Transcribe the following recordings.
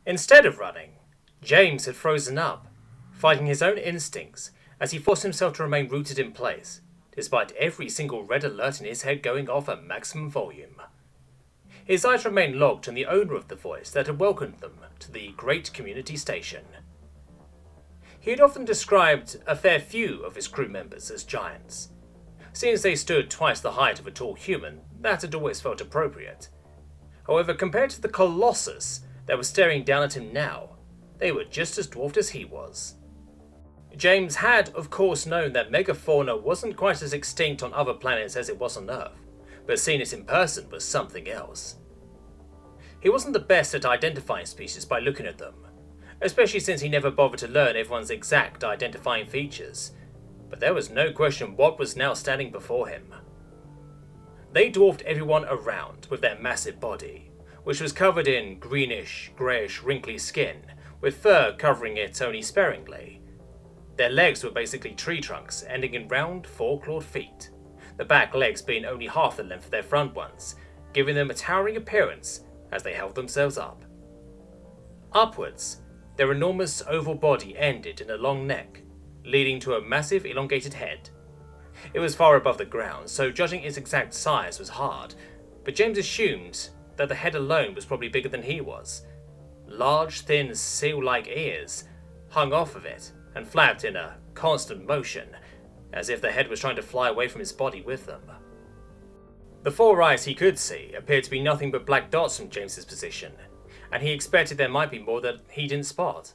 Instead of running, James had frozen up, fighting his own instincts as he forced himself to remain rooted in place, despite every single red alert in his head going off at maximum volume. His eyes remained locked on the owner of the voice that had welcomed them to the great community station. He had often described a fair few of his crew members as giants. Since they stood twice the height of a tall human, that had always felt appropriate. However, compared to the colossus that was staring down at him now, they were just as dwarfed as he was. James had, of course, known that megafauna wasn't quite as extinct on other planets as it was on Earth, but seeing it in person was something else. He wasn't the best at identifying species by looking at them, especially since he never bothered to learn everyone's exact identifying features, but there was no question what was now standing before him. They dwarfed everyone around with their massive body, which was covered in greenish, greyish, wrinkly skin, with fur covering it only sparingly. Their legs were basically tree trunks, ending in round, four-clawed feet, the back legs being only half the length of their front ones, giving them a towering appearance as they held themselves up. Upwards, their enormous oval body ended in a long neck, leading to a massive elongated head. It was far above the ground, so judging its exact size was hard, but James assumed that the head alone was probably bigger than he was. Large, thin, seal-like ears hung off of it and flapped in a constant motion, as if the head was trying to fly away from his body with them. The 4 eyes he could see appeared to be nothing but black dots from James's position, and he expected there might be more that he didn't spot.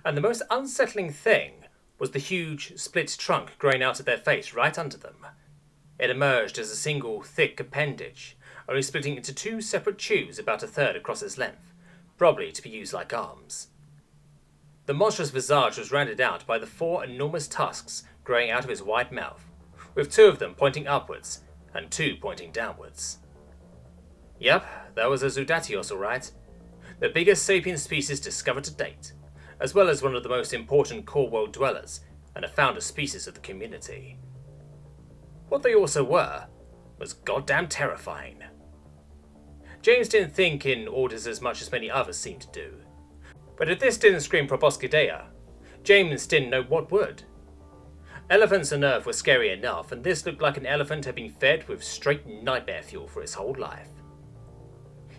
And the most unsettling thing was the huge, split trunk growing out of their face right under them. It emerged as a single, thick appendage, only splitting into 2 separate tubes about a third across its length, probably to be used like arms. The monstrous visage was rounded out by the 4 enormous tusks growing out of his wide mouth, with 2 of them pointing upwards and 2 pointing downwards. Yep, that was a Zudatios alright, the biggest sapient species discovered to date, as well as one of the most important core world dwellers and a founder species of the community. What they also were was goddamn terrifying. James didn't think in orders as much as many others seemed to do, but if this didn't scream Proboscidea, James didn't know what would. Elephants on Earth were scary enough, and this looked like an elephant had been fed with straight nightmare fuel for his whole life.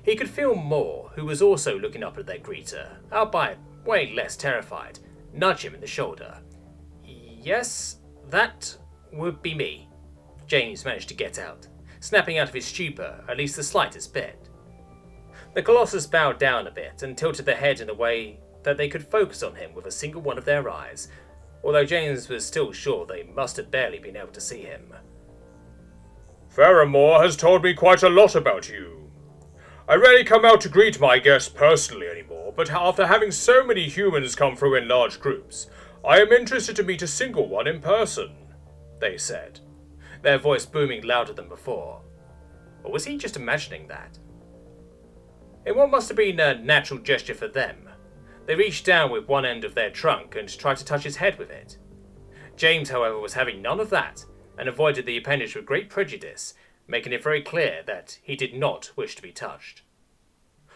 He could feel Moore, who was also looking up at their greeter, albeit way less terrified, nudge him in the shoulder. Yes, that would be me, James managed to get out, snapping out of his stupor at least the slightest bit. The Colossus bowed down a bit and tilted their head in a way that they could focus on him with a single one of their eyes, although James was still sure they must have barely been able to see him. Faramore has told me quite a lot about you. I rarely come out to greet my guests personally anymore, but after having so many humans come through in large groups, I am interested to meet a single one in person, they said, their voice booming louder than before. Or was he just imagining that? In what must have been a natural gesture for them, they reached down with one end of their trunk and tried to touch his head with it. James, however, was having none of that, and avoided the appendage with great prejudice, making it very clear that he did not wish to be touched.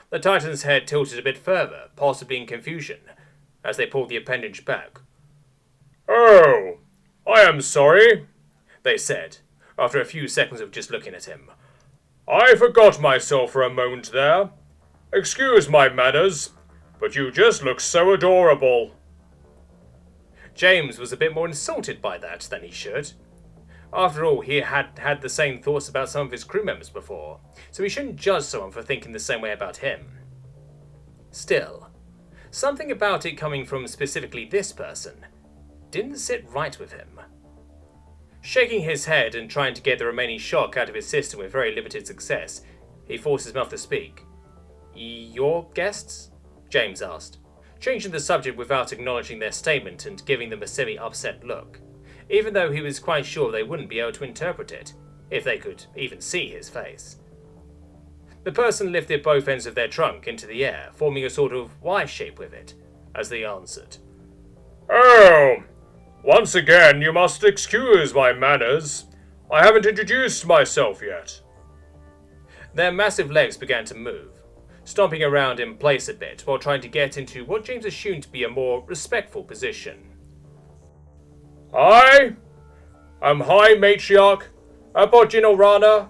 The Titan's head tilted a bit further, possibly in confusion, as they pulled the appendage back. "Oh, I am sorry," they said, after a few seconds of just looking at him. "I forgot myself for a moment there. Excuse my manners, but you just look so adorable." James was a bit more insulted by that than he should. After all, he had had the same thoughts about some of his crew members before, so he shouldn't judge someone for thinking the same way about him. Still, something about it coming from specifically this person didn't sit right with him. Shaking his head and trying to get the remaining shock out of his system with very limited success, he forced his mouth to speak. "Your guests?" James asked, changing the subject without acknowledging their statement and giving them a semi-upset look, even though he was quite sure they wouldn't be able to interpret it, if they could even see his face. The person lifted both ends of their trunk into the air, forming a sort of Y shape with it, as they answered. "Oh, once again you must excuse my manners. I haven't introduced myself yet." Their massive legs began to move, stomping around in place a bit while trying to get into what James assumed to be a more respectful position. I am High Matriarch Aboginorana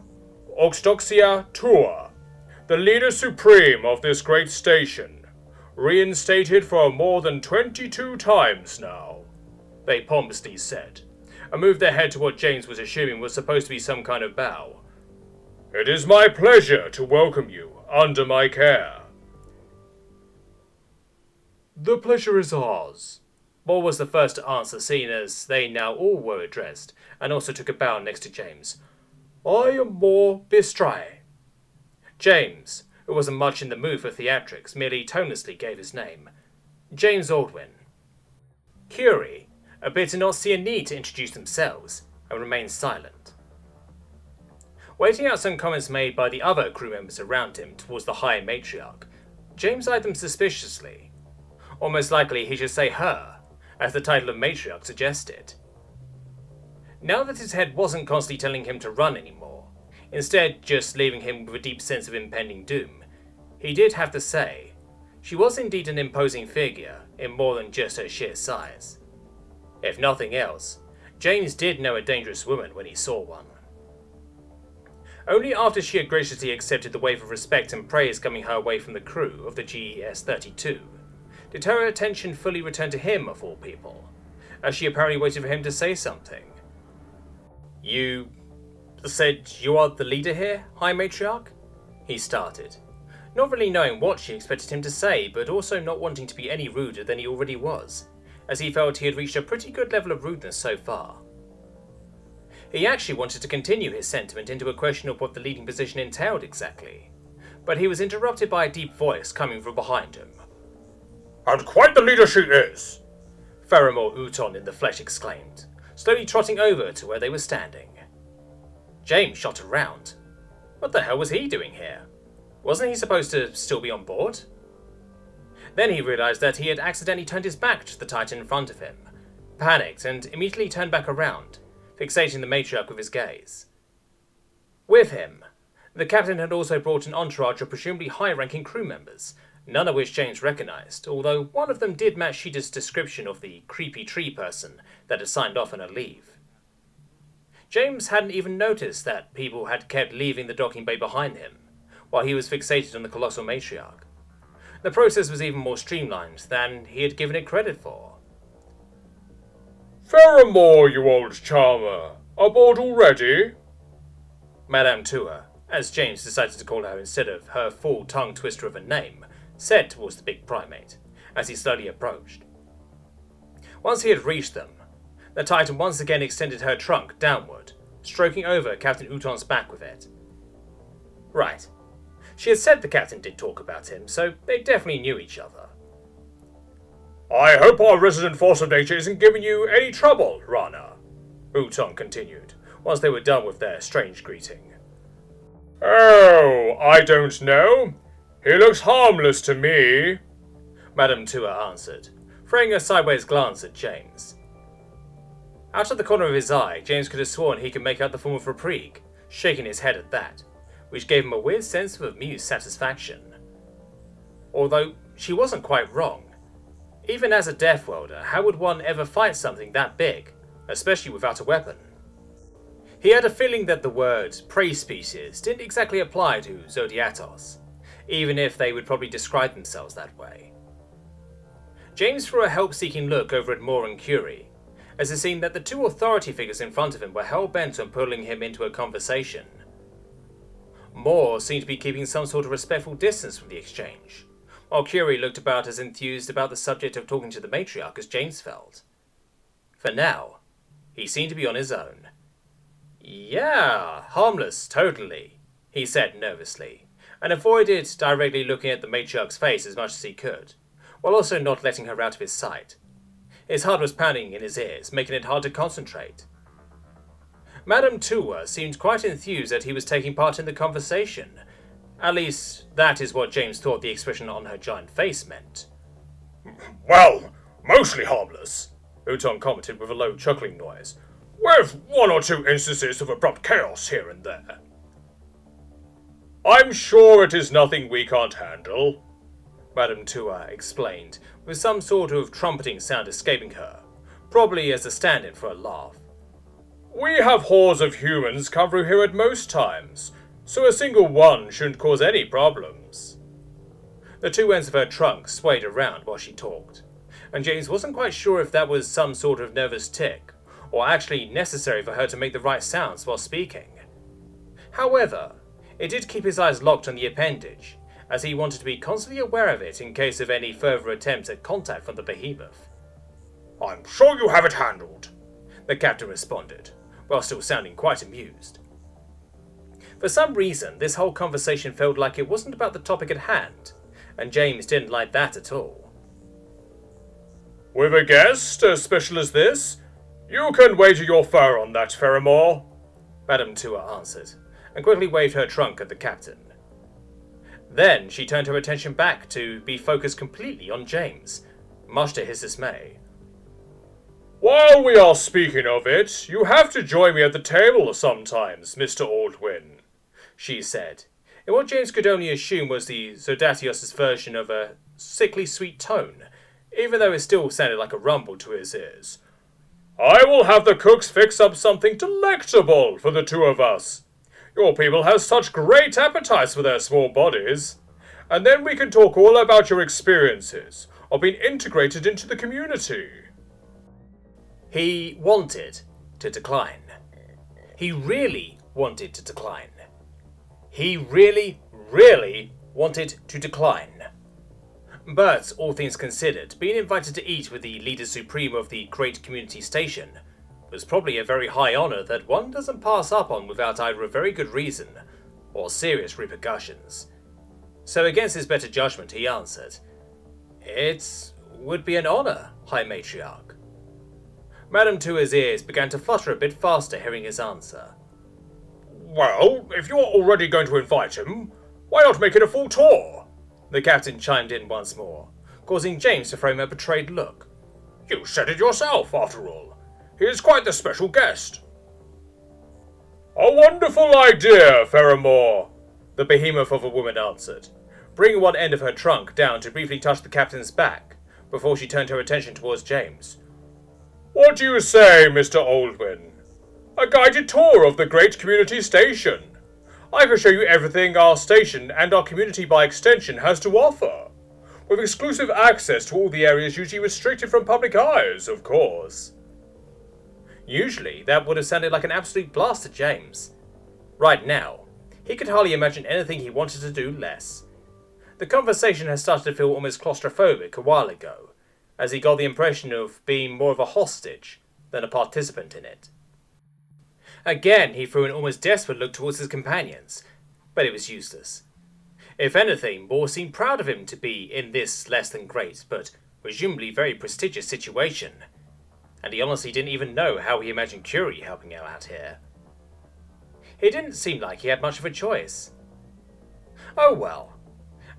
Oxdoxia Tua, the leader supreme of this great station, reinstated for more than 22 times now, they pompously said, and moved their head to what James was assuming was supposed to be some kind of bow. It is my pleasure to welcome you under my care. The pleasure is ours. Moore was the first to answer, seeing as they now all were addressed, and also took a bow next to James. I am Moore Bistrai. James, who wasn't much in the mood for theatrics, merely tonelessly gave his name. James Aldwin. Curie appeared to not see a need to introduce themselves, and remained silent. Waiting out some comments made by the other crew members around him towards the High Matriarch, James eyed them suspiciously. Almost likely he should say her, as the title of Matriarch suggested. Now that his head wasn't constantly telling him to run anymore, instead just leaving him with a deep sense of impending doom, he did have to say, she was indeed an imposing figure in more than just her sheer size. If nothing else, James did know a dangerous woman when he saw one. Only after she had graciously accepted the wave of respect and praise coming her way from the crew of the GES-32 did her attention fully return to him of all people, as she apparently waited for him to say something. You said you are the leader here, High Matriarch? He started, not really knowing what she expected him to say, but also not wanting to be any ruder than he already was, as he felt he had reached a pretty good level of rudeness so far. He actually wanted to continue his sentiment into a question of what the leading position entailed exactly, but he was interrupted by a deep voice coming from behind him. And quite the leader she is! Faramore Uton in the flesh exclaimed, slowly trotting over to where they were standing. James shot around. What the hell was he doing here? Wasn't he supposed to still be on board? Then he realized that he had accidentally turned his back to the Titan in front of him, panicked, and immediately turned back around, fixating the matriarch with his gaze. With him, the captain had also brought an entourage of presumably high-ranking crew members, none of which James recognized, although one of them did match Sheeta's description of the creepy tree person that had signed off on her leave. James hadn't even noticed that people had kept leaving the docking bay behind him, while he was fixated on the colossal matriarch. The process was even more streamlined than he had given it credit for. Faramore, you old charmer, aboard already? Madame Tua, as James decided to call her instead of her full tongue twister of a name, said towards the big primate, as he slowly approached. Once he had reached them, the Titan once again extended her trunk downward, stroking over Captain Uton's back with it. Right. She had said the captain did talk about him, so they definitely knew each other. I hope our resident force of nature isn't giving you any trouble, Rana, Uton continued, once they were done with their strange greeting. Oh, I don't know. He looks harmless to me, Madame Tua answered, throwing a sideways glance at James. Out of the corner of his eye, James could have sworn he could make out the form of Riek, shaking his head at that, which gave him a weird sense of amused satisfaction. Although she wasn't quite wrong. Even as a Deathworlder, how would one ever fight something that big, especially without a weapon? He had a feeling that the word prey species didn't exactly apply to Zodiatos, even if they would probably describe themselves that way. James threw a help-seeking look over at Moore and Curie, as it seemed that the two authority figures in front of him were hell-bent on pulling him into a conversation. Moore seemed to be keeping some sort of respectful distance from the exchange, while Curie looked about as enthused about the subject of talking to the matriarch as James felt. For now, he seemed to be on his own. Yeah, harmless, totally, he said nervously, and avoided directly looking at the matriarch's face as much as he could, while also not letting her out of his sight. His heart was pounding in his ears, making it hard to concentrate. Madame Tua seemed quite enthused that he was taking part in the conversation. At least, that is what James thought the expression on her giant face meant. Well, mostly harmless, Uton commented with a low chuckling noise, with one or two instances of abrupt chaos here and there. I'm sure it is nothing we can't handle, Madame Tua explained, with some sort of trumpeting sound escaping her, probably as a stand-in for a laugh. We have hordes of humans come through here at most times, so a single one shouldn't cause any problems. The two ends of her trunk swayed around while she talked, and James wasn't quite sure if that was some sort of nervous tic, or actually necessary for her to make the right sounds while speaking. However, it did keep his eyes locked on the appendage, as he wanted to be constantly aware of it in case of any further attempts at contact from the behemoth. I'm sure you have it handled, the captain responded, while still sounding quite amused. For some reason, this whole conversation felt like it wasn't about the topic at hand, and James didn't like that at all. With a guest as special as this, you can wager your fur on that, Ferrimore, Madame Tua answered, and quickly waved her trunk at the captain. Then she turned her attention back to be focused completely on James, much to his dismay. While we are speaking of it, you have to join me at the table sometimes, Mr. Aldwin, she said, in what James could only assume was the Zodatios' version of a sickly sweet tone, even though it still sounded like a rumble to his ears. I will have the cooks fix up something delectable for the two of us. Your people have such great appetites for their small bodies. And then we can talk all about your experiences of being integrated into the community. He wanted to decline. He really wanted to decline. He really, really wanted to decline. But, all things considered, being invited to eat with the leader supreme of the great community station was probably a very high honour that one doesn't pass up on without either a very good reason or serious repercussions. So against his better judgment he answered, "It would be an honour, High Matriarch." Madame Tua's ears began to flutter a bit faster hearing his answer. Well, if you're already going to invite him, why not make it a full tour? The captain chimed in once more, causing James to frame a betrayed look. You said it yourself, after all. He is quite the special guest. A wonderful idea, Ferrimore, the behemoth of a woman answered, bringing one end of her trunk down to briefly touch the captain's back before she turned her attention towards James. What do you say, Mr. Aldwin? A guided tour of the great community station. I can show you everything our station and our community by extension has to offer, with exclusive access to all the areas usually restricted from public eyes, of course. Usually, that would have sounded like an absolute blast to James. Right now, he could hardly imagine anything he wanted to do less. The conversation had started to feel almost claustrophobic a while ago, as he got the impression of being more of a hostage than a participant in it. Again, he threw an almost desperate look towards his companions, but it was useless. If anything, Moore seemed proud of him to be in this less than great, but presumably very prestigious situation, and he honestly didn't even know how he imagined Curie helping out here. It didn't seem like he had much of a choice. Oh well,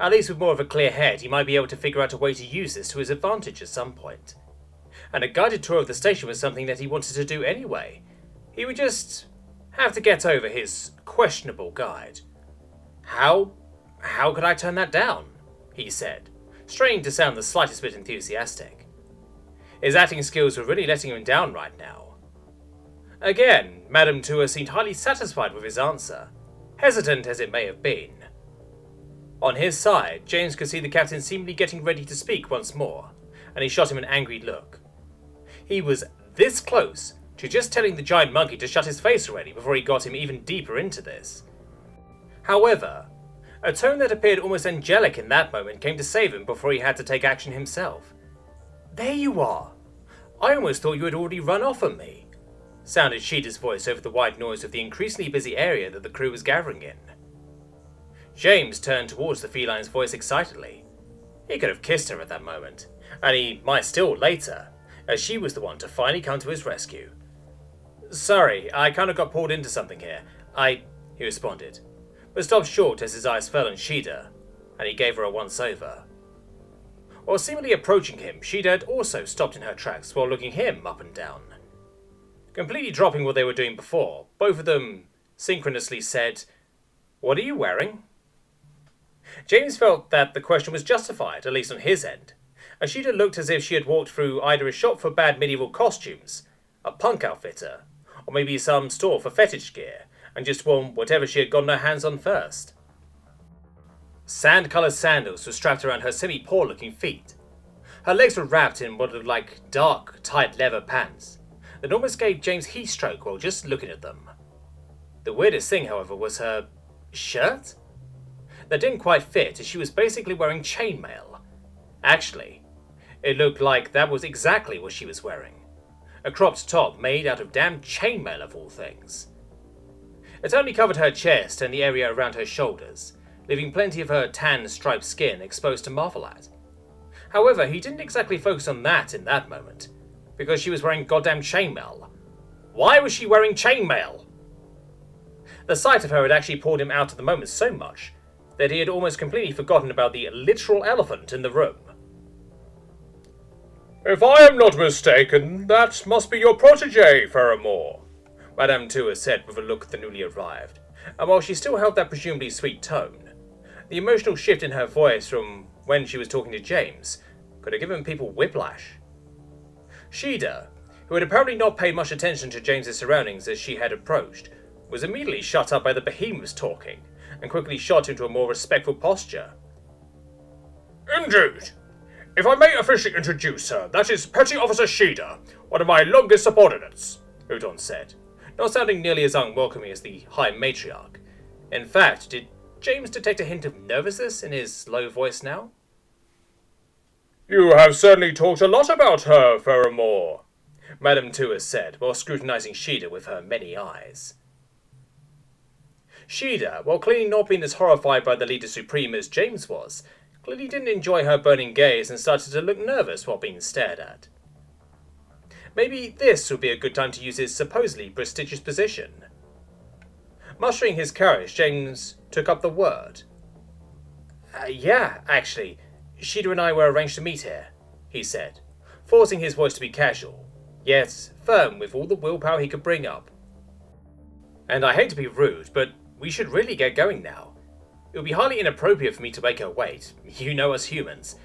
at least with more of a clear head he might be able to figure out a way to use this to his advantage at some point. And a guided tour of the station was something that he wanted to do anyway. He would just have to get over his questionable guide. How could I turn that down? He said, straining to sound the slightest bit enthusiastic. His acting skills were really letting him down right now. Again, Madame Tua seemed highly satisfied with his answer, hesitant as it may have been. On his side, James could see the captain seemingly getting ready to speak once more, and he shot him an angry look. He was this close to just telling the giant monkey to shut his face already before he got him even deeper into this. However, a tone that appeared almost angelic in that moment came to save him before he had to take action himself. "There you are! I almost thought you had already run off on me," sounded Sheeta's voice over the wide noise of the increasingly busy area that the crew was gathering in. James turned towards the feline's voice excitedly. He could have kissed her at that moment, and he might still later, as she was the one to finally come to his rescue. "Sorry, I kind of got pulled into something here. He responded, but stopped short as his eyes fell on Sheeta, and he gave her a once-over. While seemingly approaching him, Sheeta had also stopped in her tracks while looking him up and down. Completely dropping what they were doing before, both of them synchronously said, "What are you wearing?" James felt that the question was justified, at least on his end. Ashida looked as if she had walked through either a shop for bad medieval costumes, a punk outfitter, or maybe some store for fetish gear, and just worn whatever she had gotten her hands on first. Sand-coloured sandals were strapped around her semi-poor looking feet. Her legs were wrapped in what looked like dark, tight leather pants that almost gave James heatstroke while just looking at them. The weirdest thing, however, was her shirt? That didn't quite fit, as she was basically wearing chainmail. Actually, it looked like that was exactly what she was wearing. A cropped top made out of damn chainmail of all things. It only covered her chest and the area around her shoulders, leaving plenty of her tan striped skin exposed to marvel at. However, he didn't exactly focus on that in that moment, because she was wearing goddamn chainmail. Why was she wearing chainmail? The sight of her had actually pulled him out of the moment so much that he had almost completely forgotten about the literal elephant in the room. If I am not mistaken, that must be your protege, Faramore, Madame Tua said with a look at the newly arrived, and while she still held that presumably sweet tone, the emotional shift in her voice from when she was talking to James could have given people whiplash. Shida, who had apparently not paid much attention to James's surroundings as she had approached, was immediately shut up by the behemoths talking, and quickly shot into a more respectful posture. Indeed. If I may officially introduce her, that is Petty Officer Shida, one of my longest subordinates, Udon said, not sounding nearly as unwelcoming as the High Matriarch. In fact, did James detect a hint of nervousness in his low voice now? You have certainly talked a lot about her, Faramore, Madame Tua said, while scrutinizing Shida with her many eyes. Shida, while clearly not being as horrified by the Leader Supreme as James was, clearly didn't enjoy her burning gaze and started to look nervous while being stared at. Maybe this would be a good time to use his supposedly prestigious position. Mustering his courage, James took up the word. Yeah, actually, Shida and I were arranged to meet here, he said, forcing his voice to be casual, yet firm with all the willpower he could bring up. And I hate to be rude, but we should really get going now. It would be highly inappropriate for me to make her wait. You know us humans.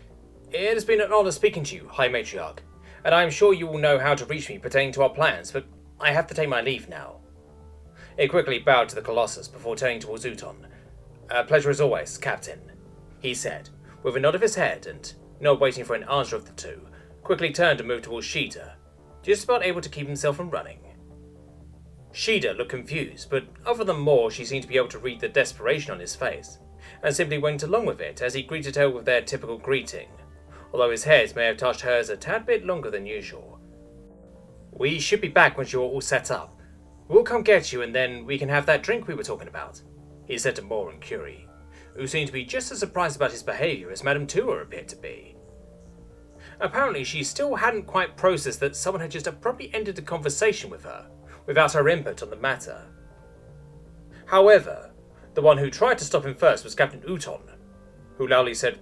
It has been an honor speaking to you, High Matriarch, and I am sure you will know how to reach me pertaining to our plans, but I have to take my leave now. He quickly bowed to the Colossus before turning towards Uton. A pleasure as always, Captain, he said, with a nod of his head, and, not waiting for an answer of the two, quickly turned and moved towards Shida, just about able to keep himself from running. Shida looked confused, but other than more, she seemed to be able to read the desperation on his face, and simply went along with it as he greeted her with their typical greeting, although his head may have touched hers a tad bit longer than usual. We should be back once you're all set up. We'll come get you and then we can have that drink we were talking about, he said to Moore and Curie, who seemed to be just as surprised about his behaviour as Madame Tua appeared to be. Apparently she still hadn't quite processed that someone had just abruptly ended the conversation with her, without her input on the matter. However, the one who tried to stop him first was Captain Uton, who loudly said,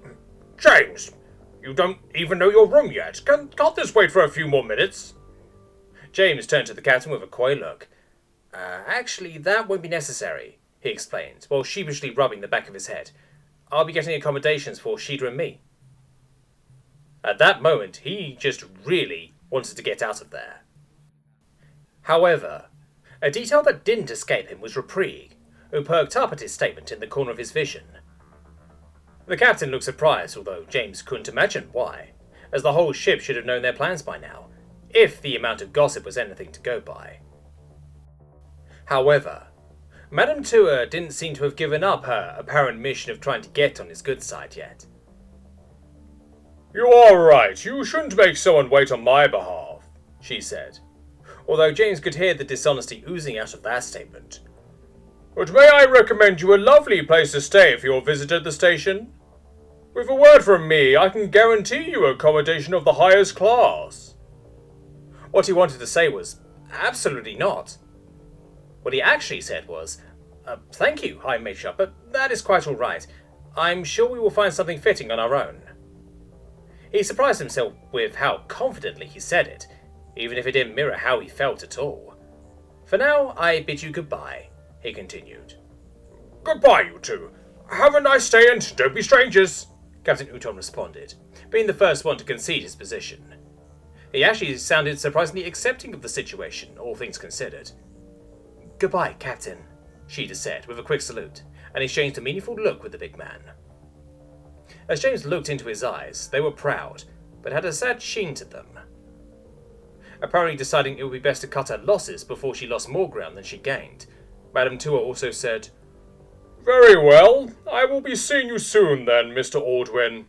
James, you don't even know your room yet. Can't this wait for a few more minutes? James turned to the captain with a coy look. Actually, that won't be necessary, he explained, while sheepishly rubbing the back of his head. I'll be getting accommodations for Shida and me. At that moment, he just really wanted to get out of there. However, a detail that didn't escape him was Riek, who perked up at his statement in the corner of his vision. The captain looked surprised, although James couldn't imagine why, as the whole ship should have known their plans by now, if the amount of gossip was anything to go by. However, Madame Tua didn't seem to have given up her apparent mission of trying to get on his good side yet. You are right, you shouldn't make someone wait on my behalf, she said, although James could hear the dishonesty oozing out of that statement. But may I recommend you a lovely place to stay for your visit at the station? With a word from me, I can guarantee you accommodation of the highest class. What he wanted to say was, absolutely not. What he actually said was, thank you, High Matriarch, but that is quite all right. I'm sure we will find something fitting on our own. He surprised himself with how confidently he said it, even if it didn't mirror how he felt at all. For now, I bid you goodbye, he continued. Goodbye, you two. Have a nice day and don't be strangers, Captain Uton responded, being the first one to concede his position. He actually sounded surprisingly accepting of the situation, all things considered. Goodbye, Captain, Sheeta said with a quick salute, and exchanged a meaningful look with the big man. As James looked into his eyes, they were proud, but had a sad sheen to them. Apparently deciding it would be best to cut her losses before she lost more ground than she gained, Madame Tua also said, Very well, I will be seeing you soon then, Mr. Aldwin.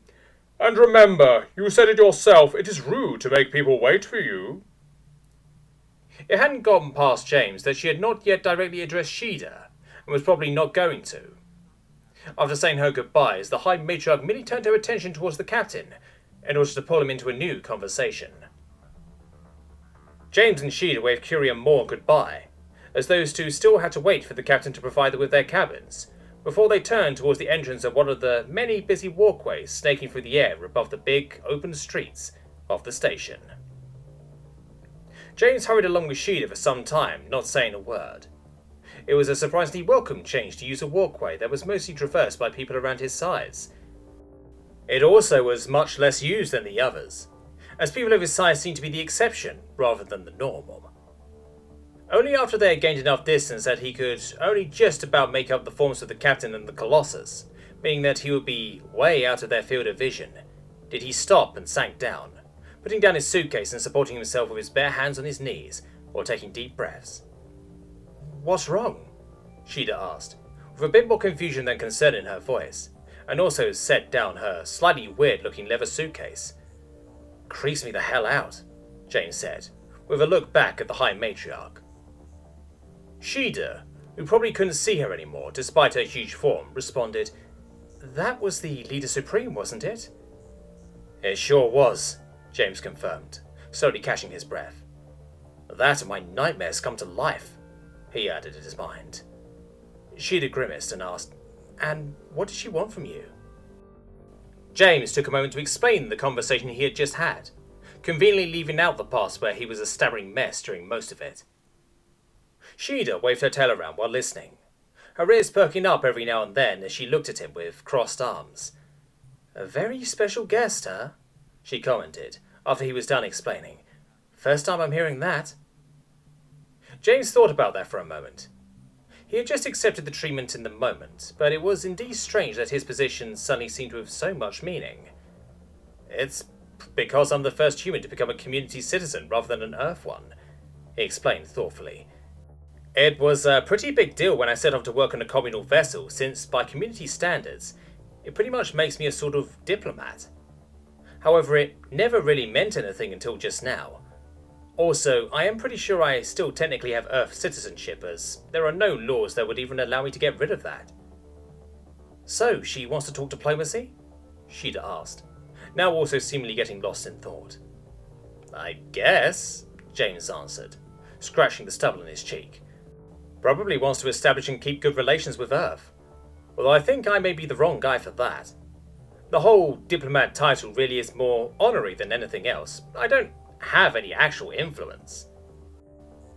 And remember, you said it yourself, it is rude to make people wait for you. It hadn't gotten past James that she had not yet directly addressed Sheeta, and was probably not going to. After saying her goodbyes, the High Matriarch merely turned her attention towards the captain, in order to pull him into a new conversation. James and Sheeta waved Curie and Moore goodbye, as those two still had to wait for the captain to provide them with their cabins, before they turned towards the entrance of one of the many busy walkways snaking through the air above the big, open streets of the station. James hurried along with Sheeta for some time, not saying a word. It was a surprisingly welcome change to use a walkway that was mostly traversed by people around his size. It also was much less used than the others, as people of his size seemed to be the exception rather than the norm. Only after they had gained enough distance that he could only just about make out the forms of the captain and the Colossus, meaning that he would be way out of their field of vision, did he stop and sank down, putting down his suitcase and supporting himself with his bare hands on his knees while taking deep breaths. What's wrong? Sheeta asked, with a bit more confusion than concern in her voice, and also set down her slightly weird-looking leather suitcase. Creeps me the hell out, James said, with a look back at the High Matriarch. Sheeta, who probably couldn't see her anymore despite her huge form, responded, That was the Leader Supreme, wasn't it? It sure was, James confirmed, slowly catching his breath. That and my nightmares come to life, he added in his mind. Sheeta grimaced and asked, And what did she want from you? James took a moment to explain the conversation he had just had, conveniently leaving out the parts where he was a stammering mess during most of it. Sheeta waved her tail around while listening, her ears perking up every now and then as she looked at him with crossed arms. A very special guest, huh? She commented, after he was done explaining. First time I'm hearing that. James thought about that for a moment. He had just accepted the treatment in the moment, but it was indeed strange that his position suddenly seemed to have so much meaning. It's because I'm the first human to become a community citizen rather than an Earth one, he explained thoughtfully. It was a pretty big deal when I set off to work on a communal vessel, since by community standards, it pretty much makes me a sort of diplomat. However, it never really meant anything until just now. Also, I am pretty sure I still technically have Earth citizenship, as there are no laws that would even allow me to get rid of that. So, she wants to talk diplomacy? Sheeta asked, now also seemingly getting lost in thought. I guess, James answered, scratching the stubble in his cheek. Probably wants to establish and keep good relations with Earth. Although I think I may be the wrong guy for that. The whole diplomat title really is more honorary than anything else. I don't have any actual influence.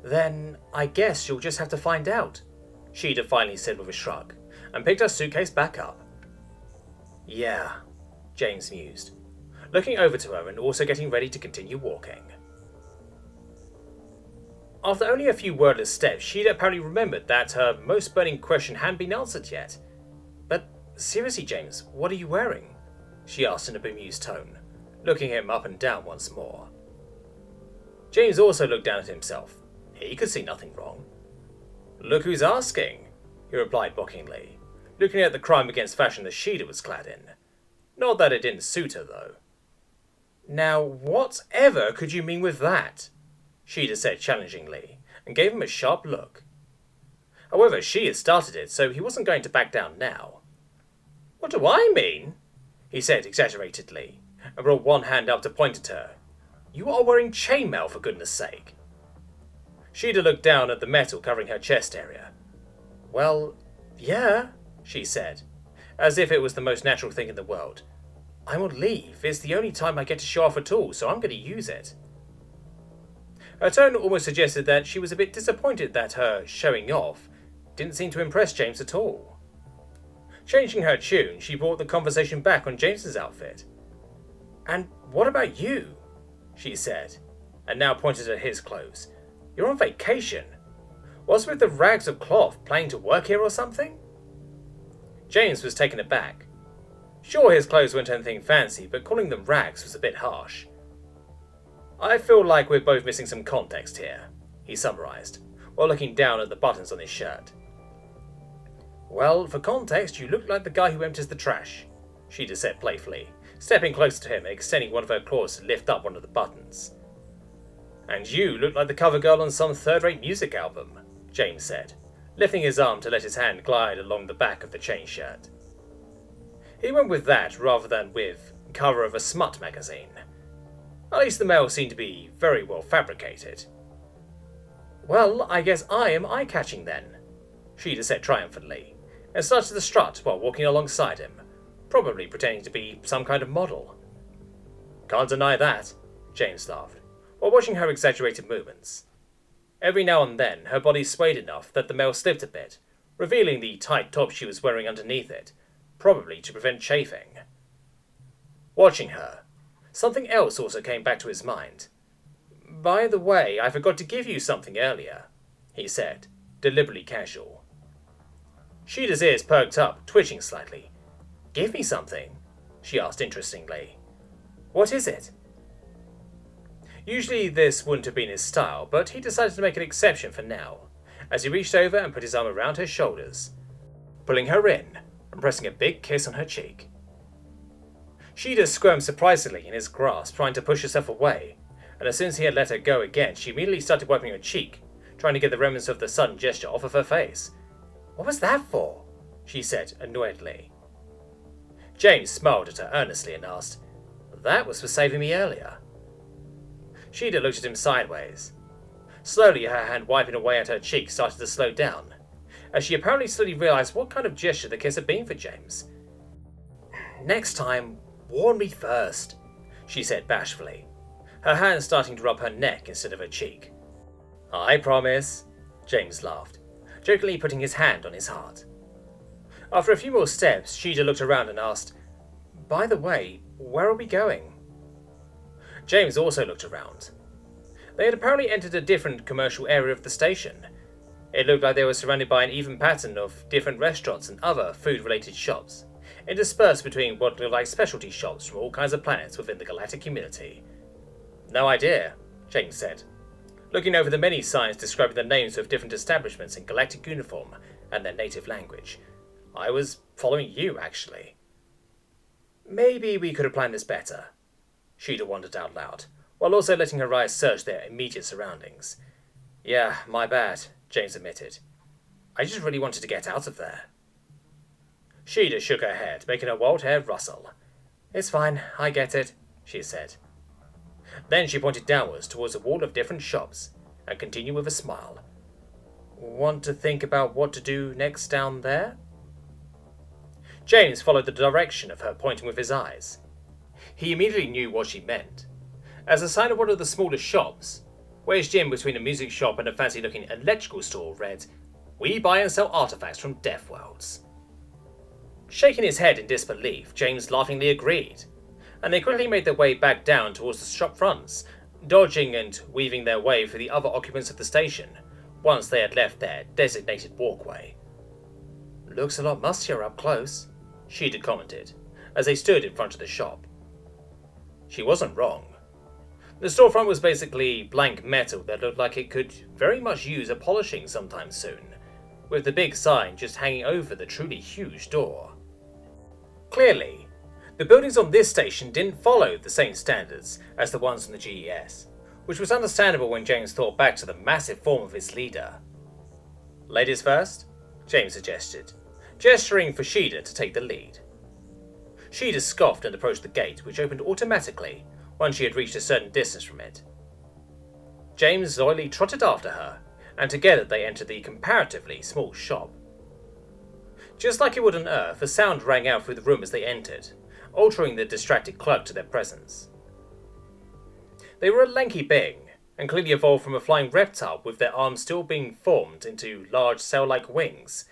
Then I guess you'll just have to find out, Sheeta finally said with a shrug, and picked her suitcase back up. Yeah, James mused, looking over to her and also getting ready to continue walking. After only a few wordless steps, Sheeta apparently remembered that her most burning question hadn't been answered yet. But seriously, James, what are you wearing? She asked in a bemused tone, looking him up and down once more. James also looked down at himself. He could see nothing wrong. Look who's asking, he replied mockingly, looking at the crime against fashion that Sheeta was clad in. Not that it didn't suit her, though. Now, whatever could you mean with that? Sheeta said challengingly, and gave him a sharp look. However, she had started it, so he wasn't going to back down now. What do I mean? He said exaggeratedly, and brought one hand up to point at her. You are wearing chainmail, for goodness sake. Sheeta looked down at the metal covering her chest area. Well, yeah, she said, as if it was the most natural thing in the world. I'm on leave. It's the only time I get to show off at all, so I'm going to use it. Her tone almost suggested that she was a bit disappointed that her showing off didn't seem to impress James at all. Changing her tune, she brought the conversation back on James's outfit. "And what about you?" she said, and now pointed at his clothes. "You're on vacation. What's with the rags of cloth? Planning to work here or something?" James was taken aback. Sure, his clothes weren't anything fancy, but calling them rags was a bit harsh. "I feel like we're both missing some context here," he summarised, while looking down at the buttons on his shirt. "Well, for context, you look like the guy who empties the trash," Sheeta said playfully, stepping closer to him and extending one of her claws to lift up one of the buttons. "And you look like the cover girl on some third-rate music album," James said, lifting his arm to let his hand glide along the back of the chain shirt. He went with that rather than with cover of a smut magazine. At least the mail seemed to be very well fabricated. "Well, I guess I am eye-catching then," Sheeta said triumphantly, and started to strut while walking alongside him, probably pretending to be some kind of model. "Can't deny that," James laughed, while watching her exaggerated movements. Every now and then, her body swayed enough that the mail slipped a bit, revealing the tight top she was wearing underneath it, probably to prevent chafing. Watching her, something else also came back to his mind. "By the way, I forgot to give you something earlier," he said, deliberately casual. Sheeta's ears perked up, twitching slightly. "Give me something?" she asked interestingly. "What is it?" Usually this wouldn't have been his style, but he decided to make an exception for now, as he reached over and put his arm around her shoulders, pulling her in and pressing a big kiss on her cheek. Sheeta squirmed surprisingly in his grasp, trying to push herself away, and as soon as he had let her go again, she immediately started wiping her cheek, trying to get the remnants of the sudden gesture off of her face. "What was that for?" she said annoyedly. James smiled at her earnestly and asked, "That was for saving me earlier." Sheeta looked at him sideways. Slowly, her hand wiping away at her cheek started to slow down, as she apparently slowly realised what kind of gesture the kiss had been for James. "Next time, warn me first," she said bashfully, her hand starting to rub her neck instead of her cheek. "I promise," James laughed, jokingly putting his hand on his heart. After a few more steps, Sheeta looked around and asked, "By the way, where are we going?" James also looked around. They had apparently entered a different commercial area of the station. It looked like they were surrounded by an even pattern of different restaurants and other food-related shops, interspersed between what looked like specialty shops from all kinds of planets within the galactic community. "No idea," James said, looking over the many signs describing the names of different establishments in galactic uniform and their native language. "I was following you, actually." "Maybe we could have planned this better," Sheeta wondered out loud, while also letting her eyes search their immediate surroundings. "Yeah, my bad," James admitted. "I just really wanted to get out of there." Sheeta shook her head, making her wild hair rustle. "It's fine, I get it," she said. Then she pointed downwards towards a wall of different shops, and continued with a smile. "Want to think about what to do next down there?" James followed the direction of her pointing with his eyes. He immediately knew what she meant. As the sign of one of the smallest shops, wedged in between a music shop and a fancy-looking electrical store, read, "We buy and sell artifacts from Death Worlds." Shaking his head in disbelief, James laughingly agreed, and they quickly made their way back down towards the shop fronts, dodging and weaving their way through the other occupants of the station, once they had left their designated walkway. "Looks a lot mustier up close," Sheeta commented, as they stood in front of the shop. She wasn't wrong. The storefront was basically blank metal that looked like it could very much use a polishing sometime soon, with the big sign just hanging over the truly huge door. Clearly, the buildings on this station didn't follow the same standards as the ones on the GES, which was understandable when James thought back to the massive form of its leader. "Ladies first," James suggested, gesturing for Sheeta to take the lead. Sheeta scoffed and approached the gate, which opened automatically once she had reached a certain distance from it. James loyally trotted after her, and together they entered the comparatively small shop. Just like it would on Earth, a sound rang out through the room as they entered, altering the distracted clerk to their presence. They were a lanky being, and clearly evolved from a flying reptile with their arms still being formed into large sail-like wings.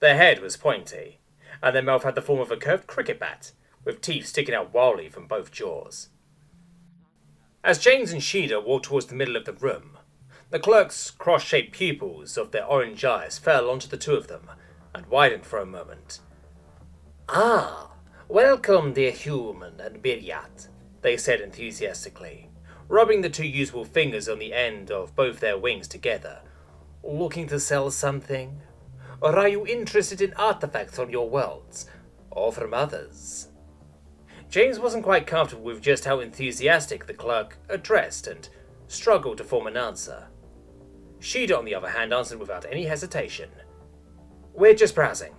Their head was pointy, and their mouth had the form of a curved cricket bat, with teeth sticking out wildly from both jaws. As James and Sheeda walked towards the middle of the room, the clerk's cross-shaped pupils of their orange eyes fell onto the two of them, and widened for a moment. "Ah, welcome, dear human and Biryat," they said enthusiastically, rubbing the two usable fingers on the end of both their wings together. "Looking to sell something? Or are you interested in artifacts from your worlds, or from others?" James wasn't quite comfortable with just how enthusiastic the clerk addressed and struggled to form an answer. Sheeda, on the other hand, answered without any hesitation. "We're just browsing,"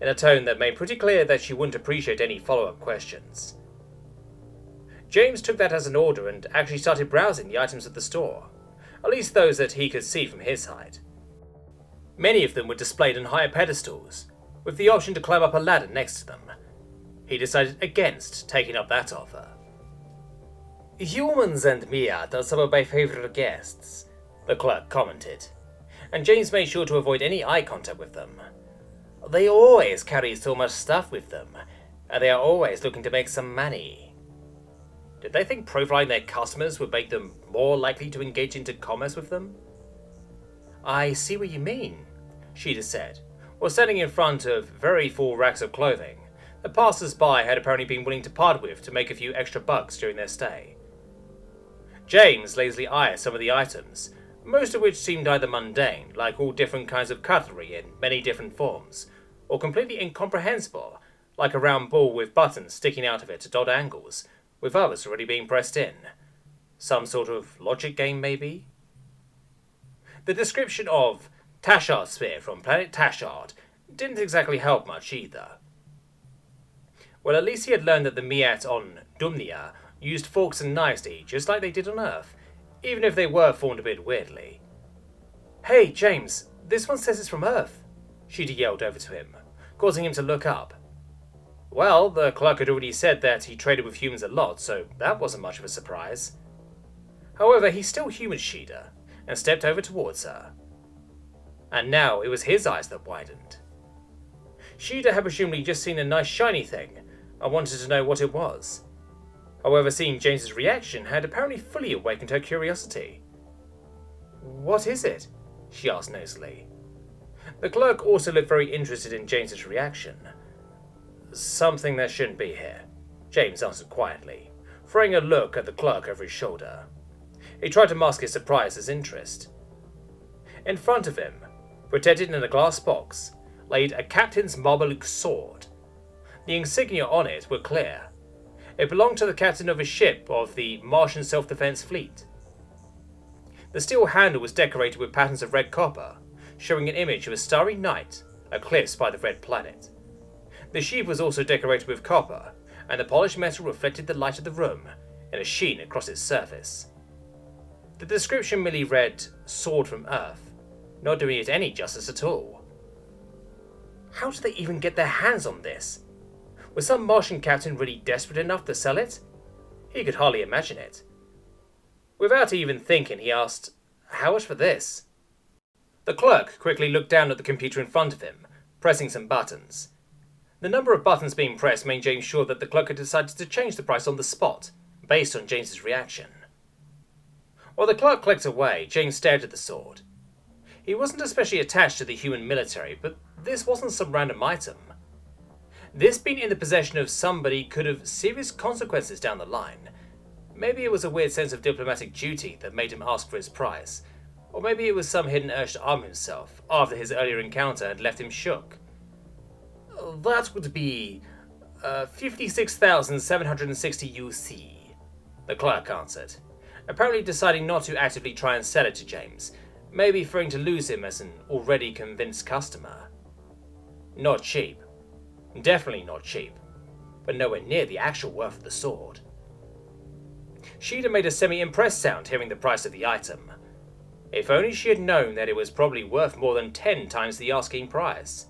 in a tone that made pretty clear that she wouldn't appreciate any follow-up questions. James took that as an order and actually started browsing the items at the store, at least those that he could see from his height. Many of them were displayed on higher pedestals, with the option to climb up a ladder next to them. He decided against taking up that offer. "Humans and Miat are some of my favourite guests," the clerk commented, and James made sure to avoid any eye contact with them. "They always carry so much stuff with them, and they are always looking to make some money." Did they think profiling their customers would make them more likely to engage into commerce with them? "I see what you mean," Sheeda said, while standing in front of very full racks of clothing the passers-by had apparently been willing to part with to make a few extra bucks during their stay. James lazily eyed some of the items, most of which seemed either mundane, like all different kinds of cutlery in many different forms, or completely incomprehensible, like a round ball with buttons sticking out of it at odd angles, with others already being pressed in. Some sort of logic game, maybe? The description of Tashard Sphere from planet Tashard didn't exactly help much either. Well, at least he had learned that the Miat on Dumnia used forks and knives to eat, just like they did on Earth, even if they were formed a bit weirdly. "Hey, James, this one says it's from Earth," Sheeda yelled over to him, causing him to look up. Well, the clerk had already said that he traded with humans a lot, so that wasn't much of a surprise. However, he still humored Sheeda, and stepped over towards her. And now it was his eyes that widened. Sheeda had presumably just seen a nice shiny thing, and wanted to know what it was. However, seeing James's reaction had apparently fully awakened her curiosity. "What is it?" she asked nosily. The clerk also looked very interested in James's reaction. "Something that shouldn't be here," James answered quietly, throwing a look at the clerk over his shoulder. He tried to mask his surprise as interest. In front of him, protected in a glass box, laid a captain's Marmaluk sword. The insignia on it were clear. It belonged to the captain of a ship of the Martian Self-Defense Fleet. The steel handle was decorated with patterns of red copper, showing an image of a starry night eclipsed by the red planet. The sheath was also decorated with copper, and the polished metal reflected the light of the room in a sheen across its surface. The description merely read, "Sword from Earth," not doing it any justice at all. How did they even get their hands on this? Was some Martian captain really desperate enough to sell it? He could hardly imagine it. Without even thinking, he asked, "How much for this?" The clerk quickly looked down at the computer in front of him, pressing some buttons. The number of buttons being pressed made James sure that the clerk had decided to change the price on the spot, based on James's reaction. While the clerk clicked away, James stared at the sword. He wasn't especially attached to the human military, but this wasn't some random item. This being in the possession of somebody could have serious consequences down the line. Maybe it was a weird sense of diplomatic duty that made him ask for his price, or maybe it was some hidden urge to arm himself after his earlier encounter had left him shook. "That would be 56,760 UC, the clerk answered, apparently deciding not to actively try and sell it to James, maybe fearing to lose him as an already convinced customer. Not cheap. Definitely not cheap, but nowhere near the actual worth of the sword. Sheeda made a semi-impressed sound hearing the price of the item. If only she had known that it was probably worth more than 10 times the asking price.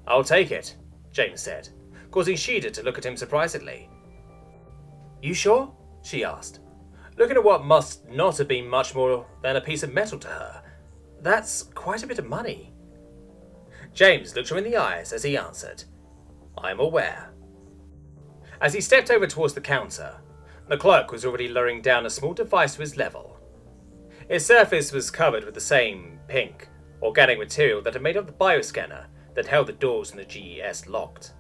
"I'll take it," James said, causing Sheeda to look at him surprisedly. "You sure?" she asked, looking at what must not have been much more than a piece of metal to her. "That's quite a bit of money." James looked her in the eyes as he answered, I'm aware. As he stepped over towards the counter, the clerk was already lowering down a small device to his level. Its surface was covered with the same pink, organic material that had made up the bioscanner that held the doors in the GES locked.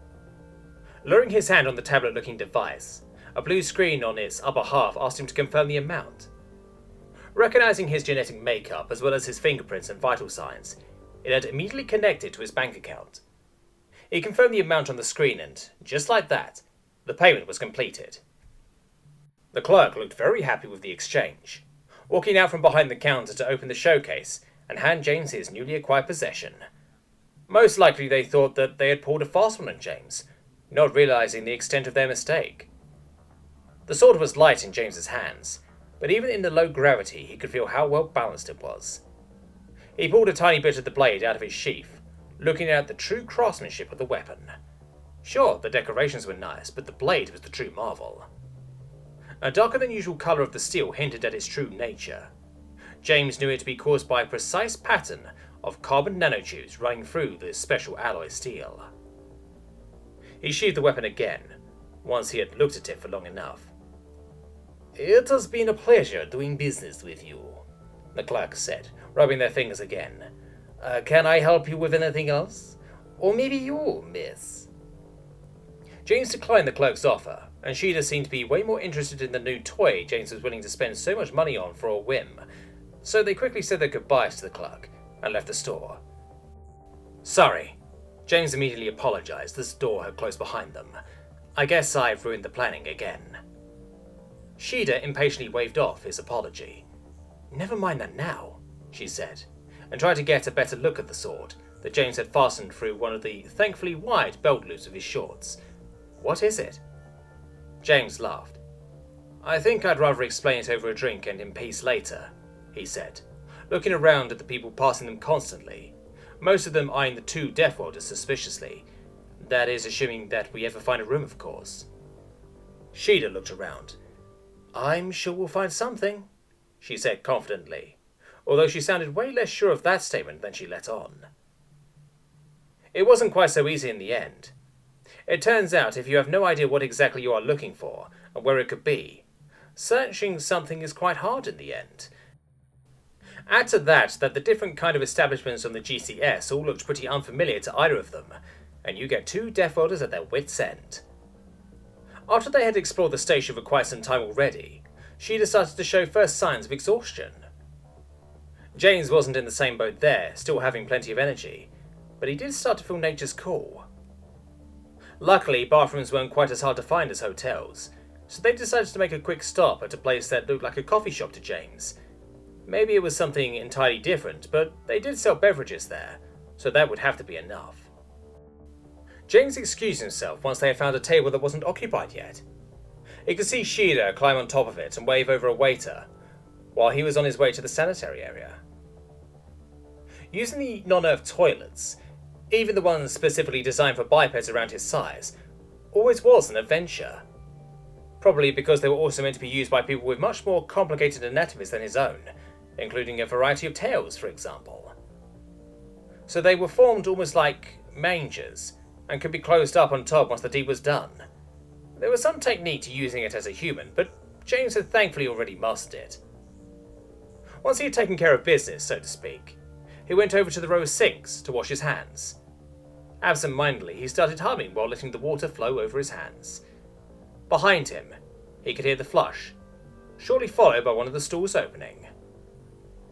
Lowering his hand on the tablet-looking device, a blue screen on its upper half asked him to confirm the amount. Recognizing his genetic makeup as well as his fingerprints and vital signs, it had immediately connected to his bank account. He confirmed the amount on the screen and, just like that, the payment was completed. The clerk looked very happy with the exchange, walking out from behind the counter to open the showcase and hand James his newly acquired possession. Most likely they thought that they had pulled a fast one on James, not realizing the extent of their mistake. The sword was light in James's hands, but even in the low gravity he could feel how well balanced it was. He pulled a tiny bit of the blade out of his sheath, looking at the true craftsmanship of the weapon. Sure, the decorations were nice, but the blade was the true marvel. A darker than usual colour of the steel hinted at its true nature. James knew it to be caused by a precise pattern of carbon nanotubes running through this special alloy steel. He sheathed the weapon again, once he had looked at it for long enough. "It has been a pleasure doing business with you," the clerk said, rubbing their fingers again. "Can I help you with anything else? Or maybe you, miss?" James declined the clerk's offer, and Sheeta seemed to be way more interested in the new toy James was willing to spend so much money on for a whim, so they quickly said their goodbyes to the clerk and left the store. "Sorry." James immediately apologized as the door had closed behind them. "I guess I've ruined the planning again." Sheeta impatiently waved off his apology. "Never mind that now," she said, and tried to get a better look at the sword that James had fastened through one of the thankfully wide belt loops of his shorts. "What is it?" James laughed. "I think I'd rather explain it over a drink and in peace later," he said, looking around at the people passing them constantly, most of them eyeing the two Deathworlders suspiciously. That is, assuming that we ever find a room, of course. Sheeta looked around. "I'm sure we'll find something," she said confidently, although she sounded way less sure of that statement than she let on. It wasn't quite so easy in the end. It turns out if you have no idea what exactly you are looking for and where it could be, searching something is quite hard in the end. Add to that the different kind of establishments on the GCS all looked pretty unfamiliar to either of them, and you get two Deathworlders at their wits' end. After they had explored the station for quite some time already, Sheeta started to show first signs of exhaustion. James wasn't in the same boat there, still having plenty of energy, but he did start to feel nature's call. Luckily, bathrooms weren't quite as hard to find as hotels, so they decided to make a quick stop at a place that looked like a coffee shop to James. Maybe it was something entirely different, but they did sell beverages there, so that would have to be enough. James excused himself once they had found a table that wasn't occupied yet. He could see Sheeta climb on top of it and wave over a waiter, while he was on his way to the sanitary area. Using the non-earth toilets, even the ones specifically designed for bipeds around his size, always was an adventure. Probably because they were also meant to be used by people with much more complicated anatomies than his own, including a variety of tails, for example. So they were formed almost like mangers, and could be closed up on top once the deed was done. There was some technique to using it as a human, but James had thankfully already mastered it. Once he had taken care of business, so to speak, he went over to the row of sinks to wash his hands. Absent-mindedly, he started humming while letting the water flow over his hands. Behind him, he could hear the flush, shortly followed by one of the stools opening.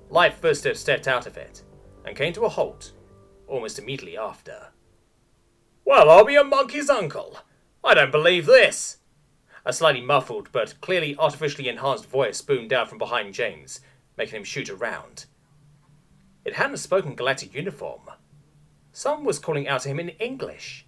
Light footsteps stepped out of it, and came to a halt, almost immediately after. "Well, I'll be a monkey's uncle! I don't believe this!" A slightly muffled but clearly artificially enhanced voice boomed out from behind James, making him shoot around. It hadn't spoken Galactic uniform. Someone was calling out to him in English.